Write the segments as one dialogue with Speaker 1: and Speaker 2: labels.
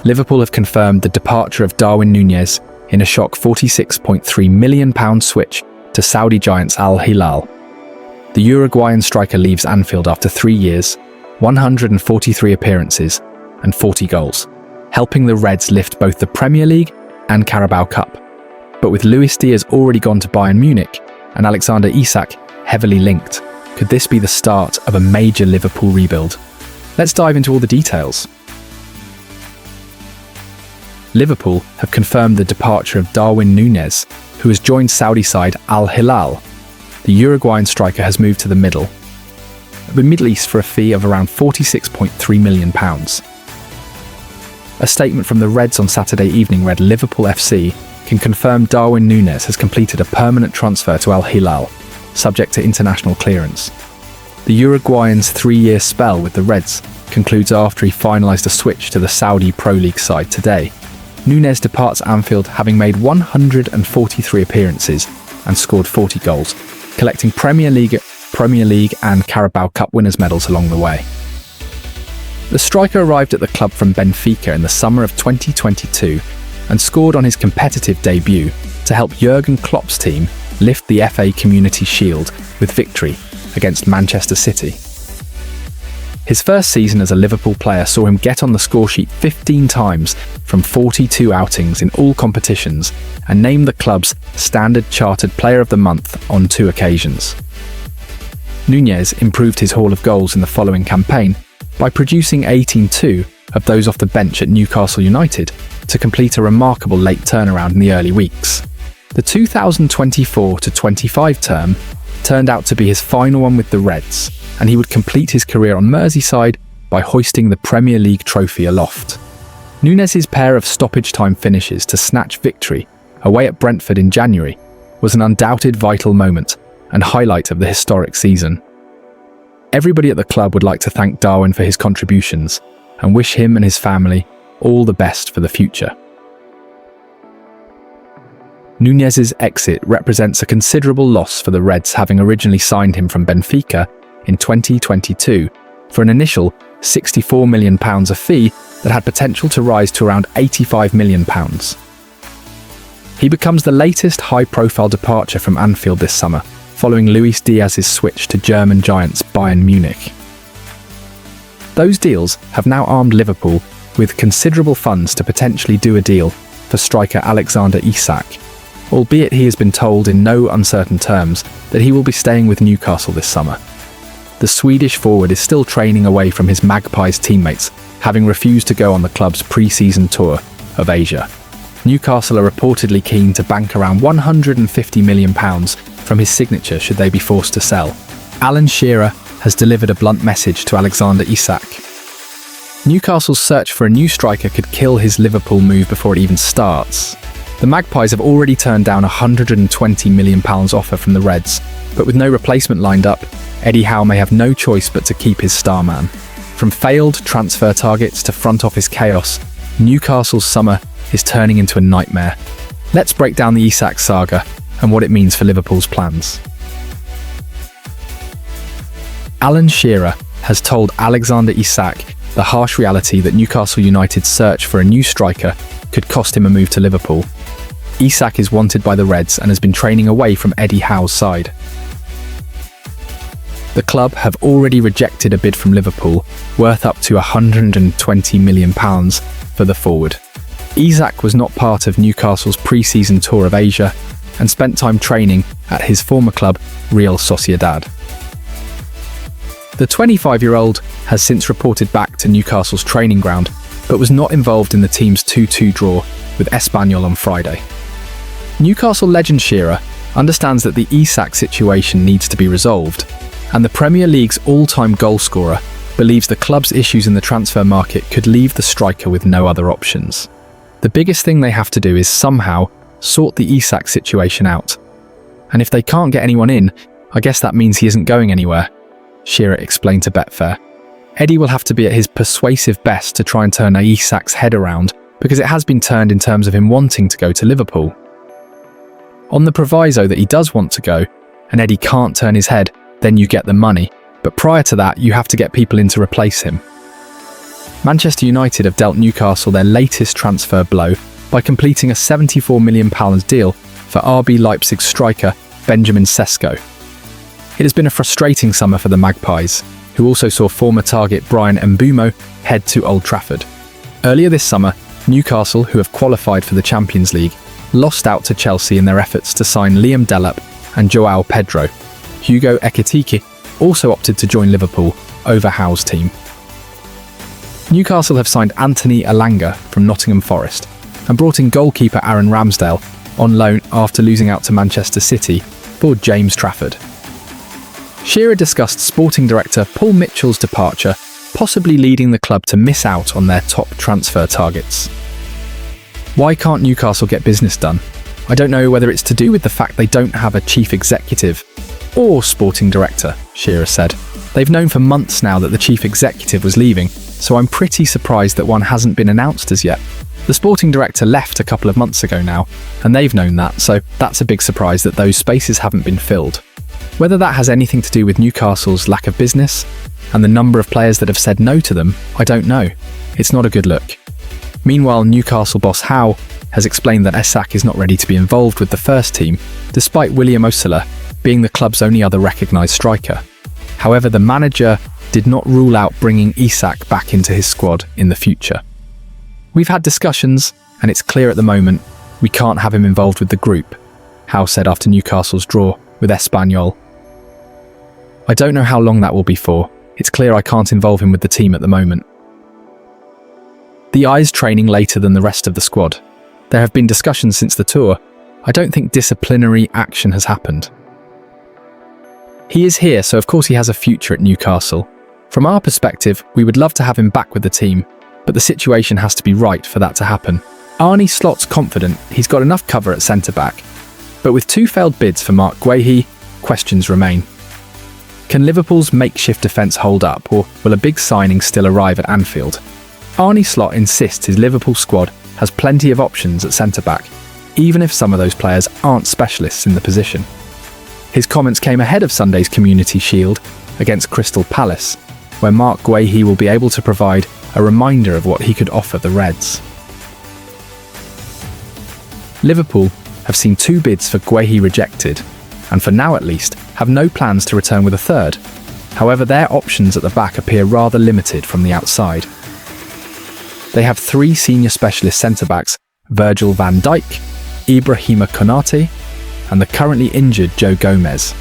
Speaker 1: Liverpool have confirmed the departure of Darwin Núñez in a shock £46.3 million switch to Saudi giants Al-Hilal. The Uruguayan striker leaves Anfield after 3 years, 143 appearances and 40 goals, helping the Reds lift both the Premier League and Carabao Cup. But with Luis Diaz already gone to Bayern Munich and Alexander Isak heavily linked, could this be the start of a major Liverpool rebuild? Let's dive into all the details. Liverpool have confirmed the departure of Darwin Núñez, who has joined Saudi side Al-Hilal. The Uruguayan striker has moved to the Middle East for a fee of around £46.3 million. A statement from the Reds on Saturday evening read Liverpool FC can confirm Darwin Núñez has completed a permanent transfer to Al-Hilal, subject to international clearance. The Uruguayan's 3-year spell with the Reds concludes after he finalised a switch to the Saudi Pro League side today. Núñez departs Anfield having made 143 appearances and scored 40 goals, collecting Premier League and Carabao Cup winners' medals along the way. The striker arrived at the club from Benfica in the summer of 2022 and scored on his competitive debut to help Jurgen Klopp's team lift the FA Community Shield with victory against Manchester City. His first season as a Liverpool player saw him get on the scoresheet 15 times from 42 outings in all competitions and named the club's Standard Chartered Player of the Month on 2 occasions. Núñez improved his haul of goals in the following campaign by producing 18 of those off the bench at Newcastle United to complete a remarkable late turnaround in the early weeks. The 2024-25 term turned out to be his final one with the Reds, and he would complete his career on Merseyside by hoisting the Premier League trophy aloft. Núñez's pair of stoppage-time finishes to snatch victory away at Brentford in January was an undoubted vital moment and highlight of the historic season. Everybody at the club would like to thank Darwin for his contributions and wish him and his family all the best for the future. Núñez's exit represents a considerable loss for the Reds, having originally signed him from Benfica in 2022 for an initial £64 million a fee that had potential to rise to around £85 million. He becomes the latest high-profile departure from Anfield this summer, following Luis Diaz's switch to German giants Bayern Munich. Those deals have now armed Liverpool with considerable funds to potentially do a deal for striker Alexander Isak, albeit he has been told in no uncertain terms that he will be staying with Newcastle this summer. The Swedish forward is still training away from his Magpies teammates, having refused to go on the club's pre-season tour of Asia. Newcastle are reportedly keen to bank around £150 million from his signature should they be forced to sell. Alan Shearer has delivered a blunt message to Alexander Isak. Newcastle's search for a new striker could kill his Liverpool move before it even starts. The Magpies have already turned down a £120 million offer from the Reds, but with no replacement lined up, Eddie Howe may have no choice but to keep his star man. From failed transfer targets to front office chaos, Newcastle's summer is turning into a nightmare. Let's break down the Isak saga and what it means for Liverpool's plans. Alan Shearer has told Alexander Isak the harsh reality that Newcastle United's search for a new striker could cost him a move to Liverpool. Isak is wanted by the Reds and has been training away from Eddie Howe's side. The club have already rejected a bid from Liverpool worth up to £120 million for the forward. Isak was not part of Newcastle's pre-season tour of Asia and spent time training at his former club, Real Sociedad. The 25-year-old has since reported back to Newcastle's training ground, but was not involved in the team's 2-2 draw with Espanyol on Friday. Newcastle legend Shearer understands that the Isak situation needs to be resolved, and the Premier League's all-time goalscorer believes the club's issues in the transfer market could leave the striker with no other options. The biggest thing they have to do is somehow sort the Isak situation out. And if they can't get anyone in, I guess that means he isn't going anywhere, Shearer explained to Betfair. Eddie will have to be at his persuasive best to try and turn Isak's head around, because it has been turned in terms of him wanting to go to Liverpool. On the proviso that he does want to go, and Eddie can't turn his head, then you get the money, but prior to that you have to get people in to replace him. Manchester United have dealt Newcastle their latest transfer blow by completing a £74 million deal for RB Leipzig striker Benjamin Sesko. It has been a frustrating summer for the Magpies, who also saw former target Brian Mbeumo head to Old Trafford. Earlier this summer, Newcastle, who have qualified for the Champions League, lost out to Chelsea in their efforts to sign Liam Delap and João Pedro. Hugo Ekitike also opted to join Liverpool over Howe's team. Newcastle have signed Anthony Elanga from Nottingham Forest and brought in goalkeeper Aaron Ramsdale on loan after losing out to Manchester City for James Trafford. Shearer discussed sporting director Paul Mitchell's departure, possibly leading the club to miss out on their top transfer targets. Why can't Newcastle get business done? I don't know whether it's to do with the fact they don't have a chief executive or sporting director, Shearer said. They've known for months now that the chief executive was leaving, so I'm pretty surprised that one hasn't been announced as yet. The sporting director left a couple of months ago now, and they've known that, so that's a big surprise that those spaces haven't been filled. Whether that has anything to do with Newcastle's lack of business and the number of players that have said no to them, I don't know. It's not a good look. Meanwhile, Newcastle boss Howe has explained that Isak is not ready to be involved with the first team, despite William Osula being the club's only other recognised striker. However, the manager did not rule out bringing Isak back into his squad in the future. We've had discussions, and it's clear at the moment we can't have him involved with the group, Howe said after Newcastle's draw with Espanyol. I don't know how long that will be for. It's clear I can't involve him with the team at the moment. The Eye's training later than the rest of the squad. There have been discussions since the tour. I don't think disciplinary action has happened. He is here, so of course he has a future at Newcastle. From our perspective, we would love to have him back with the team, but the situation has to be right for that to happen. Arne Slot's confident he's got enough cover at centre-back, but with 2 failed bids for Mark Guehi, questions remain. Can Liverpool's makeshift defence hold up, or will a big signing still arrive at Anfield? Arne Slot insists his Liverpool squad has plenty of options at centre-back, even if some of those players aren't specialists in the position. His comments came ahead of Sunday's Community Shield against Crystal Palace, where Mark Guehi will be able to provide a reminder of what he could offer the Reds. Liverpool have seen 2 bids for Guehi rejected, and for now at least, have no plans to return with a third. However, their options at the back appear rather limited from the outside. They have 3 senior specialist centre-backs, Virgil van Dijk, Ibrahima Konate, and the currently injured Joe Gomez.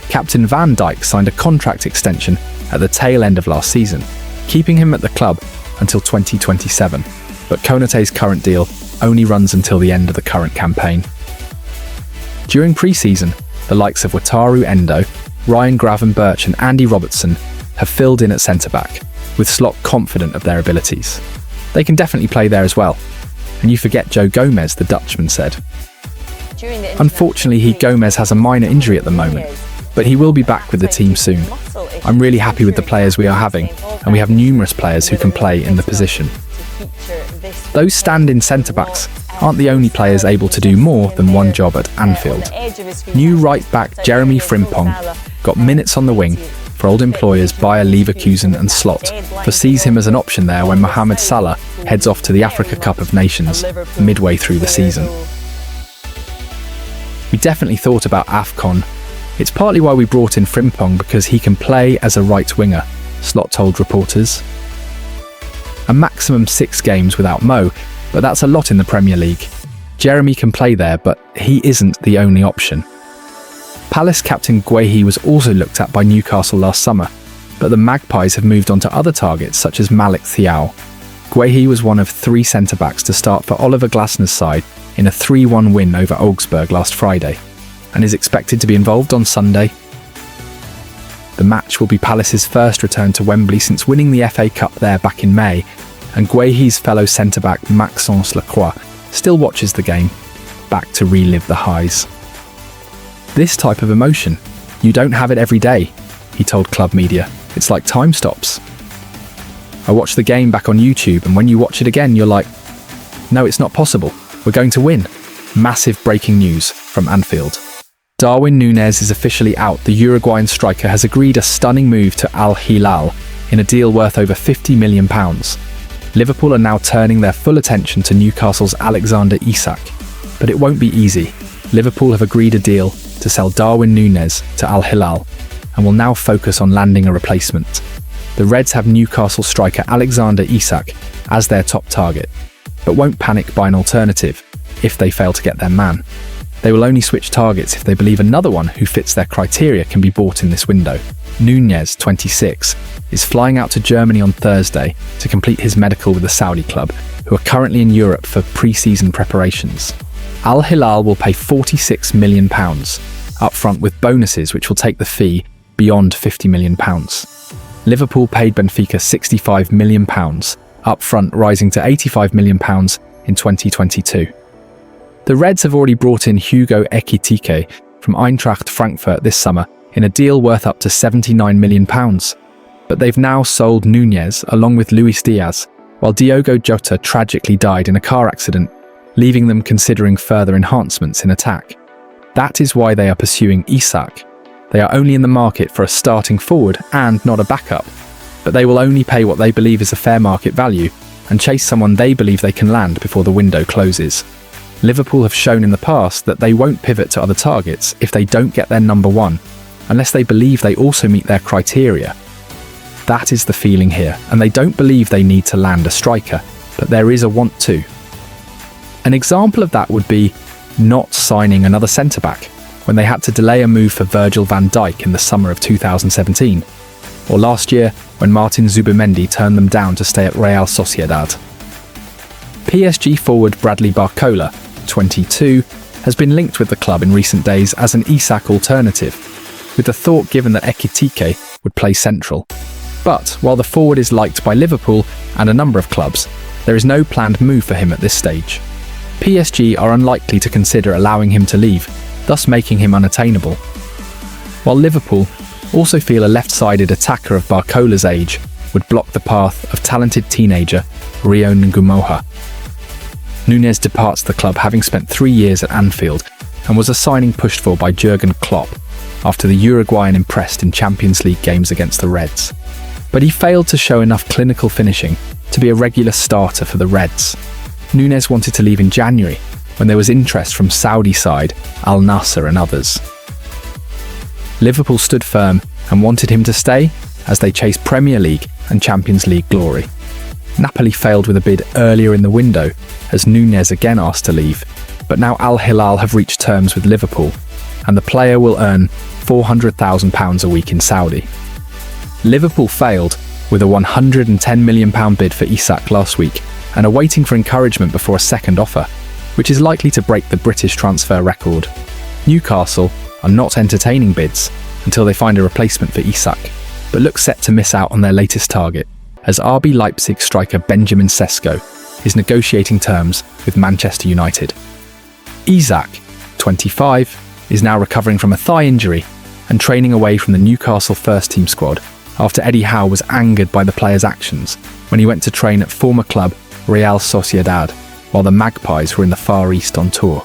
Speaker 1: Captain Van Dijk signed a contract extension at the tail end of last season, keeping him at the club until 2027, but Konate's current deal only runs until the end of the current campaign. During pre-season, the likes of Wataru Endo, Ryan Gravenberch and Andy Robertson have filled in at centre-back, with Slot confident of their abilities. They can definitely play there as well. And you forget Joe Gomez, the Dutchman said. Unfortunately, Gomez has a minor injury at the moment, but he will be back with the team soon. I'm really happy with the players we are having, and we have numerous players who can play in the position. Those stand-in centre-backs aren't the only players able to do more than one job at Anfield. New right-back Jeremy Frimpong got minutes on the wing for old employers Bayer Leverkusen and Slot, foresees him as an option there when Mohamed Salah heads off to the Africa Cup of Nations midway through the season. We definitely thought about AFCON. It's partly why we brought in Frimpong, because he can play as a right winger, Slot told reporters. A maximum 6 games without Mo, but that's a lot in the Premier League. Jeremy can play there, but he isn't the only option. Palace captain Guehi was also looked at by Newcastle last summer, but the Magpies have moved on to other targets such as Malik Thiaw. Guehi was one of 3 centre-backs to start for Oliver Glasner's side in a 3-1 win over Augsburg last Friday, and is expected to be involved on Sunday. The match will be Palace's first return to Wembley since winning the FA Cup there back in May, and Guehi's fellow centre-back Maxence Lacroix still watches the game, back to relive the highs. This type of emotion, you don't have it every day, he told club media. It's like time stops. I watched the game back on YouTube, and when you watch it again, you're like, no, it's not possible. We're going to win. Massive breaking news from Anfield. Darwin Núñez is officially out. The Uruguayan striker has agreed a stunning move to Al-Hilal in a deal worth over £50 million. Liverpool are now turning their full attention to Newcastle's Alexander Isak. But it won't be easy. Liverpool have agreed a deal to sell Darwin Núñez to Al-Hilal and will now focus on landing a replacement. The Reds have Newcastle striker Alexander Isak as their top target, but won't panic by an alternative if they fail to get their man. They will only switch targets if they believe another one who fits their criteria can be bought in this window. Núñez, 26, is flying out to Germany on Thursday to complete his medical with the Saudi club, who are currently in Europe for pre-season preparations. Al-Hilal will pay £46 million up front with bonuses which will take the fee beyond £50 million. Liverpool paid Benfica £65 million up front, rising to £85 million in 2022. The Reds have already brought in Hugo Ekitike from Eintracht Frankfurt this summer in a deal worth up to £79 million. But they've now sold Núñez along with Luis Diaz, while Diogo Jota tragically died in a car accident, leaving them considering further enhancements in attack. That is why they are pursuing Isak. They are only in the market for a starting forward and not a backup, but they will only pay what they believe is a fair market value and chase someone they believe they can land before the window closes. Liverpool have shown in the past that they won't pivot to other targets if they don't get their number one, unless they believe they also meet their criteria. That is the feeling here, and they don't believe they need to land a striker, but there is a want to. An example of that would be not signing another centre-back when they had to delay a move for Virgil van Dijk in the summer of 2017, or last year when Martin Zubimendi turned them down to stay at Real Sociedad. PSG forward Bradley Barcola, 22, has been linked with the club in recent days as an Isak alternative, with the thought given that Ekitike would play central. But while the forward is liked by Liverpool and a number of clubs, there is no planned move for him at this stage. PSG are unlikely to consider allowing him to leave, thus making him unattainable. While Liverpool also feel a left-sided attacker of Barcola's age would block the path of talented teenager Rio Ngumoha. Núñez departs the club having spent 3 years at Anfield and was a signing pushed for by Jurgen Klopp after the Uruguayan impressed in Champions League games against the Reds. But he failed to show enough clinical finishing to be a regular starter for the Reds. Núñez wanted to leave in January when there was interest from Saudi side Al Nassr and others. Liverpool stood firm and wanted him to stay as they chased Premier League and Champions League glory. Napoli failed with a bid earlier in the window as Núñez again asked to leave, but now Al-Hilal have reached terms with Liverpool and the player will earn £400,000 a week in Saudi. Liverpool failed with a £110 million bid for Isak last week and are waiting for encouragement before a second offer, which is likely to break the British transfer record. Newcastle are not entertaining bids until they find a replacement for Isak, but look set to miss out on their latest target, as RB Leipzig striker Benjamin Sesko is negotiating terms with Manchester United. Isak, 25, is now recovering from a thigh injury and training away from the Newcastle first-team squad after Eddie Howe was angered by the player's actions when he went to train at former club Real Sociedad while the Magpies were in the Far East on tour.